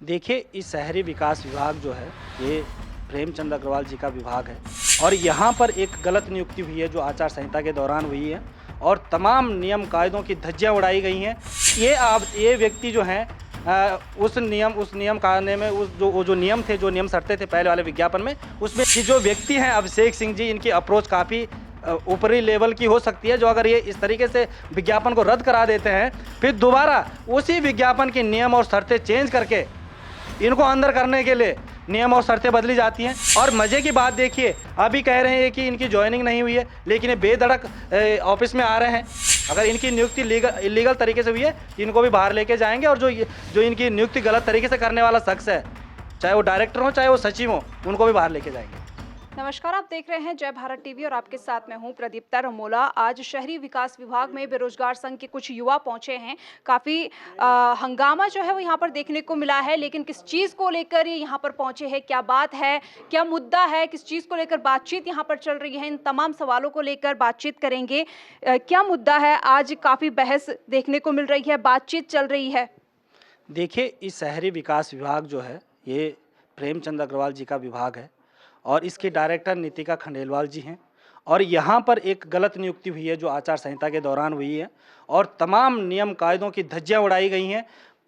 देखिए, इस शहरी विकास विभाग जो है, ये प्रेमचंद अग्रवाल जी का विभाग है और यहाँ पर एक गलत नियुक्ति हुई है जो आचार संहिता के दौरान हुई है और तमाम नियम कायदों की धज्जियाँ उड़ाई गई हैं। ये व्यक्ति जो हैं उस नियम कायदे में वो जो नियम थे, जो नियम शर्तें थे पहले वाले विज्ञापन में, उसमें कि जो व्यक्ति हैं अभिषेक सिंह जी, इनकी अप्रोच काफ़ी ऊपरी लेवल की हो सकती है। जो अगर ये इस तरीके से विज्ञापन को रद्द करा देते हैं, फिर दोबारा उसी विज्ञापन के नियम और शर्तें चेंज करके इनको अंदर करने के लिए नियम और शर्तें बदली जाती हैं। और मज़े की बात देखिए, अभी कह रहे हैं कि इनकी ज्वाइनिंग नहीं हुई है, लेकिन ये बेधड़क ऑफिस में आ रहे हैं। अगर इनकी नियुक्ति इलीगल तरीके से हुई है, इनको भी बाहर लेके जाएंगे और जो इनकी नियुक्ति गलत तरीके से करने वाला शख्स है, चाहे वो डायरेक्टर हो चाहे वो सचिव हो, उनको भी बाहर लेके जाएंगे। नमस्कार, आप देख रहे हैं जय भारत टीवी और आपके साथ मैं हूं प्रदीप्ता रमोला। आज शहरी विकास विभाग में बेरोजगार संघ के कुछ युवा पहुंचे हैं। काफ़ी हंगामा जो है वो यहां पर देखने को मिला है, लेकिन किस चीज़ को लेकर ये यहां पर पहुंचे हैं, क्या बात है, क्या मुद्दा है, किस चीज़ को लेकर बातचीत यहां पर चल रही है, इन तमाम सवालों को लेकर बातचीत करेंगे। क्या मुद्दा है, आज काफ़ी बहस देखने को मिल रही है, बातचीत चल रही है। देखिए, इस शहरी विकास विभाग जो है, ये प्रेमचंद अग्रवाल जी का विभाग है और इसके डायरेक्टर नीतिका खंडेलवाल जी हैं और यहाँ पर एक गलत नियुक्ति हुई है जो आचार संहिता के दौरान हुई है और तमाम नियम कायदों की धज्जियाँ उड़ाई गई हैं।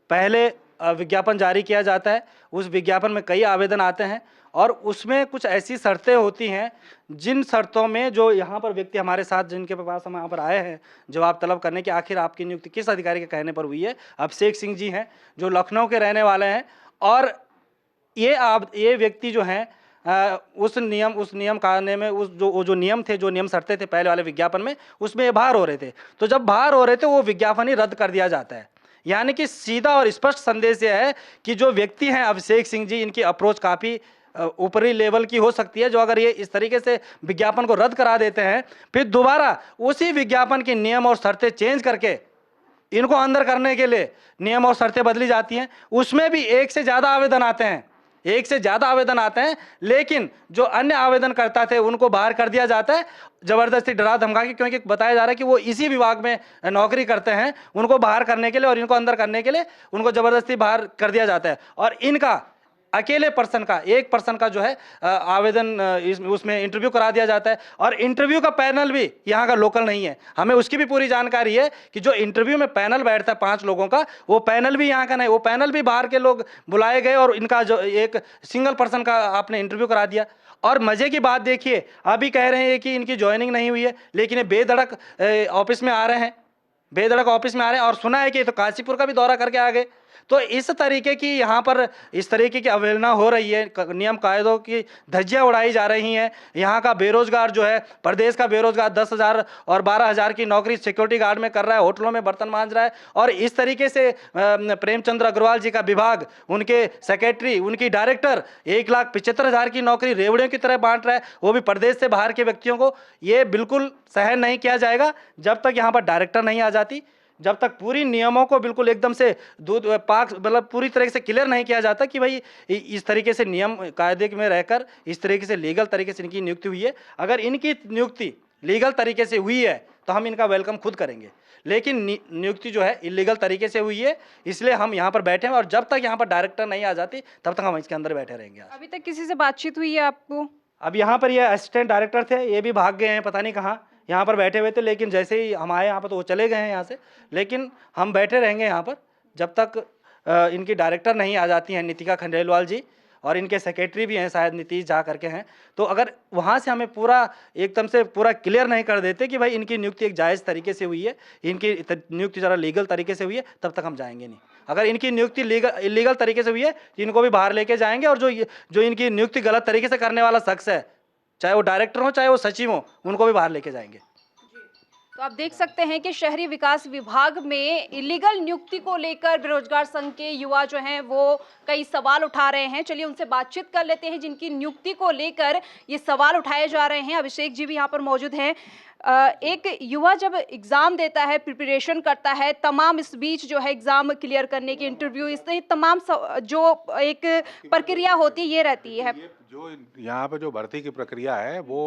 पहले विज्ञापन जारी किया जाता है, उस विज्ञापन में कई आवेदन आते हैं और उसमें कुछ ऐसी शर्तें होती हैं जिन शर्तों में जो यहाँ पर व्यक्ति हमारे साथ जिनके पास हम यहाँ पर आए हैं जवाब तलब करने कि आखिर आपकी नियुक्ति किस अधिकारी के कहने पर हुई है, अभिषेक सिंह जी हैं जो लखनऊ के रहने वाले हैं। और ये व्यक्ति जो हैं उस नियम कायदे में वो जो नियम थे, जो नियम शर्तें थे पहले वाले विज्ञापन में, उसमें ये बाहर हो रहे थे। तो जब बाहर हो रहे थे, वो विज्ञापन ही रद्द कर दिया जाता है। यानी कि सीधा और स्पष्ट संदेश ये है कि जो व्यक्ति हैं अभिषेक सिंह जी, इनकी अप्रोच काफ़ी ऊपरी लेवल की हो सकती है। जो अगर ये इस तरीके से विज्ञापन को रद्द करा देते हैं, फिर दोबारा उसी विज्ञापन के नियम और शर्तें चेंज करके इनको अंदर करने के लिए नियम और शर्तें बदली जाती हैं। उसमें भी एक से ज़्यादा आवेदन आते हैं, लेकिन जो अन्य आवेदन करता थे उनको बाहर कर दिया जाता है ज़बरदस्ती डरा धमका के, क्योंकि बताया जा रहा है कि वो इसी विभाग में नौकरी करते हैं। उनको बाहर करने के लिए और इनको अंदर करने के लिए उनको ज़बरदस्ती बाहर कर दिया जाता है और इनका अकेले एक पर्सन का जो है आवेदन उसमें इंटरव्यू करा दिया जाता है और इंटरव्यू का पैनल भी यहाँ का लोकल नहीं है। हमें उसकी भी पूरी जानकारी है कि जो इंटरव्यू में पैनल बैठता है 5 लोगों का, वो पैनल भी यहाँ का नहीं, वो पैनल भी बाहर के लोग बुलाए गए और इनका जो एक सिंगल पर्सन का आपने इंटरव्यू करा दिया। और मज़े की बात देखिए, अभी कह रहे हैं कि इनकी ज्वाइनिंग नहीं हुई है, लेकिन ये बेधड़क ऑफिस में आ रहे हैं और सुना है कि तो काशीपुर का भी दौरा करके आ गए। तो इस तरीके की यहाँ पर इस तरीके की अवहेलना हो रही है, नियम कायदों की धज्जियाँ उड़ाई जा रही हैं। यहाँ का बेरोजगार जो है, प्रदेश का बेरोजगार 10,000 और 12,000 की नौकरी सिक्योरिटी गार्ड में कर रहा है, होटलों में बर्तन मांज रहा है और इस तरीके से प्रेमचंद्र अग्रवाल जी का विभाग, उनके सेक्रेटरी, उनकी डायरेक्टर 1,75,000 की नौकरी रेवड़ियों की तरह बांट रहा है, वो भी प्रदेश से बाहर के व्यक्तियों को। ये बिल्कुल सहन नहीं किया जाएगा जब तक यहाँ पर डायरेक्टर नहीं आ जाती, जब तक पूरी नियमों को बिल्कुल एकदम से दूध पाक मतलब पूरी तरीके से क्लियर नहीं किया जाता कि भाई इस तरीके से नियम कायदे में रहकर इस तरीके से लीगल तरीके से इनकी नियुक्ति हुई है। अगर इनकी नियुक्ति लीगल तरीके से हुई है तो हम इनका वेलकम खुद करेंगे, लेकिन नियुक्ति जो है इलीगल तरीके से हुई है, इसलिए हम यहाँ पर बैठे हैं और जब तक यहाँ पर डायरेक्टर नहीं आ जाती तब तक हम इसके अंदर बैठे रहेंगे। अभी तक किसी से बातचीत हुई है आपको? अब यहाँ पर ये असिस्टेंट डायरेक्टर थे, ये भी भाग गए हैं, पता नहीं कहाँ यहाँ पर बैठे हुए थे, लेकिन जैसे ही हम आए यहाँ पर तो वो चले गए हैं यहाँ से। लेकिन हम बैठे रहेंगे यहाँ पर जब तक इनकी डायरेक्टर नहीं आ जाती हैं नीतिका खंडेलवाल जी, और इनके सेक्रेटरी भी हैं शायद नीतीश झा करके हैं। तो अगर वहाँ से हमें पूरा एकदम से पूरा क्लियर नहीं कर देते कि भाई इनकी नियुक्ति एक जायज़ तरीके से हुई है, इनकी नियुक्ति ज़रा लीगल तरीके से हुई है, तब तक हम जाएंगे नहीं। अगर इनकी नियुक्ति इलीगल तरीके से हुई है तो इनको भी बाहर लेके जाएंगे और जो इनकी नियुक्ति गलत तरीके से करने वाला शख्स है, चाहे वो डायरेक्टर हो चाहे वो सचिव हो, उनको भी बाहर लेके जाएंगे। तो आप देख सकते हैं कि शहरी विकास विभाग में इलीगल नियुक्ति को लेकर बेरोजगार संघ के युवा जो हैं वो कई सवाल उठा रहे हैं। चलिए उनसे बातचीत कर लेते हैं जिनकी नियुक्ति को लेकर ये सवाल उठाए जा रहे हैं। अभिषेक जी भी यहाँ पर मौजूद हैं। एक युवा जब एग्ज़ाम देता है, प्रिपरेशन करता है, तमाम इस बीच जो है एग्ज़ाम क्लियर करने की इंटरव्यू, इस तमाम जो एक प्रक्रिया होती है ये रहती है। जो यहाँ पे जो भर्ती की प्रक्रिया है वो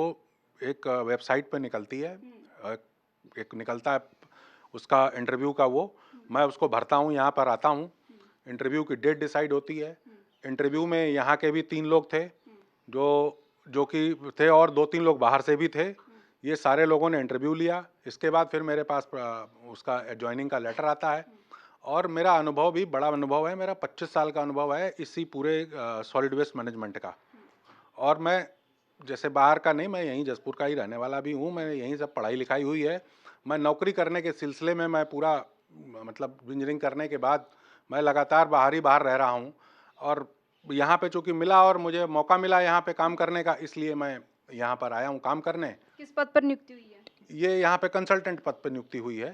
एक वेबसाइट पे निकलती है, एक निकलता है उसका इंटरव्यू का, वो मैं उसको भरता हूँ, यहाँ पर आता हूँ, इंटरव्यू की डेट डिसाइड होती है। इंटरव्यू में यहाँ के भी 3 लोग थे जो कि थे और 2-3 लोग बाहर से भी थे। ये सारे लोगों ने इंटरव्यू लिया। इसके बाद फिर मेरे पास उसका ज्वाइनिंग का लेटर आता है और मेरा अनुभव भी बड़ा अनुभव है। मेरा 25 साल का अनुभव है इसी पूरे सॉलिड वेस्ट मैनेजमेंट का। और मैं जैसे बाहर का नहीं, मैं यहीं जसपुर का ही रहने वाला भी हूँ। मैंने यहीं सब पढ़ाई लिखाई हुई है। मैं नौकरी करने के सिलसिले में मैं पूरा मतलब इंजीनियरिंग करने के बाद मैं लगातार बाहर रह रहा हूँ और यहाँ पे चूँकि मिला और मुझे मौका मिला यहाँ पे काम करने का, इसलिए मैं यहाँ पर आया हूँ काम करने। किस पद पर नियुक्ति हुई है? ये यहाँ पे कंसल्टेंट पद पर नियुक्ति हुई है।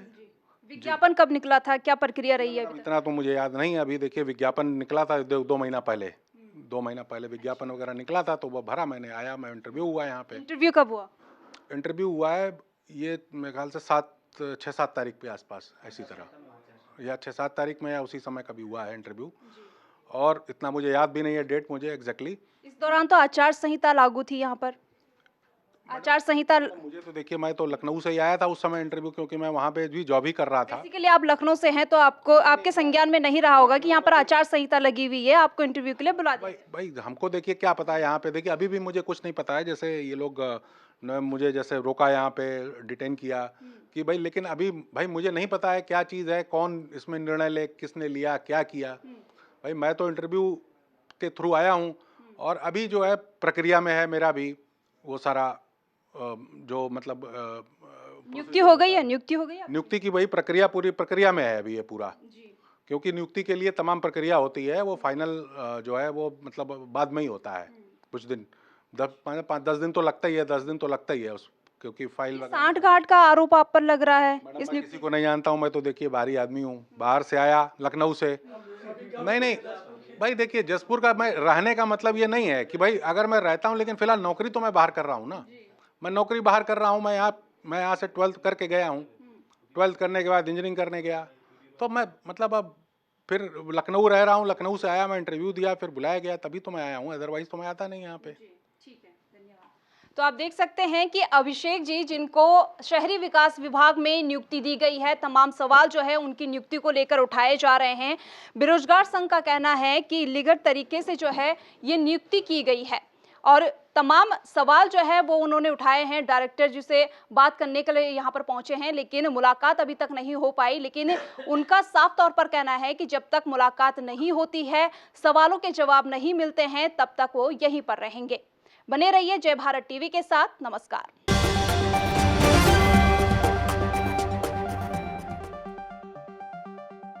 विज्ञापन कब निकला था, क्या प्रक्रिया रही है अभी तक? इतना तो मुझे याद नहीं। अभी देखिए विज्ञापन निकला था 2 महीना पहले, 2 महीना पहले विज्ञापन वगैरह निकला था तो वो भरा, मैंने आया, मैं इंटरव्यू हुआ यहाँ पे। इंटरव्यू कब हुआ? इंटरव्यू हुआ है ये मेरे ख्याल से 6-7 तारीख के आसपास, ऐसी तरह, या 6-7 तारीख में या उसी समय कभी हुआ है इंटरव्यू। और इतना मुझे याद भी नहीं है डेट मुझे एग्जैक्टली। इस दौरान तो आचार संहिता लागू थी यहाँ पर, आचार संहिता। मुझे तो देखिए मैं तो लखनऊ से ही आया था उस समय इंटरव्यू, क्योंकि मैं वहाँ पे भी जॉब ही कर रहा था। बेसिकली आप लखनऊ से हैं तो आपको आपके संज्ञान में नहीं रहा होगा कि यहाँ पर आचार संहिता लगी हुई है, आपको इंटरव्यू के लिए बुला दिया। भाई हमको देखिए क्या पता है यहाँ पे, देखिए अभी भी मुझे कुछ नहीं पता है। जैसे ये लोग मुझे जैसे रोका यहाँ पे, डिटेन किया कि भाई, लेकिन अभी भाई मुझे नहीं पता है क्या चीज़ है, कौन इसमें निर्णय ले, किसने लिया, क्या किया। भाई मैं तो इंटरव्यू के थ्रू आया हूँ और अभी जो है प्रक्रिया में है मेरा भी वो सारा जो मतलब नियुक्ति हो गई है, नियुक्ति हो गई है? नियुक्ति की वही प्रक्रिया, पूरी प्रक्रिया में है अभी ये पूरा। क्योंकि नियुक्ति के लिए तमाम प्रक्रिया होती है, वो फाइनल जो है वो मतलब बाद में ही होता है। कुछ दिन 10 दिन तो लगता ही है, 10 दिन तो लगता ही है उस, क्योंकि फाइल सांठगांठ का आरोप आप पर लग रहा है। मैं किसी को नहीं जानता हूँ, मैं तो देखिए बाहरी आदमी हूँ, बाहर से आया, लखनऊ से। नहीं भाई देखिए जसपुर का मैं रहने का मतलब ये नहीं है कि भाई अगर मैं रहता हूँ, लेकिन फिलहाल नौकरी तो मैं बाहर कर रहा हूँ ना। मैं नौकरी बाहर कर रहा हूँ। मैं यहाँ से 12th करके गया हूँ। 12th करने के बाद इंजीनियरिंग करने गया, तो मैं मतलब अब फिर लखनऊ रह रहा हूँ। लखनऊ से आया, मैं इंटरव्यू दिया, फिर बुलाया गया, तभी तो मैं आया हूँ, अदरवाइज तो मैं आता नहीं यहाँ पे। ठीक है, धन्यवाद। तो आप देख सकते हैं कि अभिषेक जी, जिनको शहरी विकास विभाग में नियुक्ति दी गई है, तमाम सवाल जो है उनकी नियुक्ति को लेकर उठाए जा रहे हैं। बेरोजगार संघ का कहना है कि इलीगल तरीके से जो है ये नियुक्ति की गई है और तमाम सवाल जो है वो उन्होंने उठाए हैं। डायरेक्टर जी से बात करने के लिए यहाँ पर पहुंचे हैं, लेकिन मुलाकात अभी तक नहीं हो पाई। लेकिन उनका साफ तौर पर कहना है कि जब तक मुलाकात नहीं होती है, सवालों के जवाब नहीं मिलते हैं, तब तक वो यहीं पर रहेंगे। बने रहिए जय भारत टीवी के साथ। नमस्कार।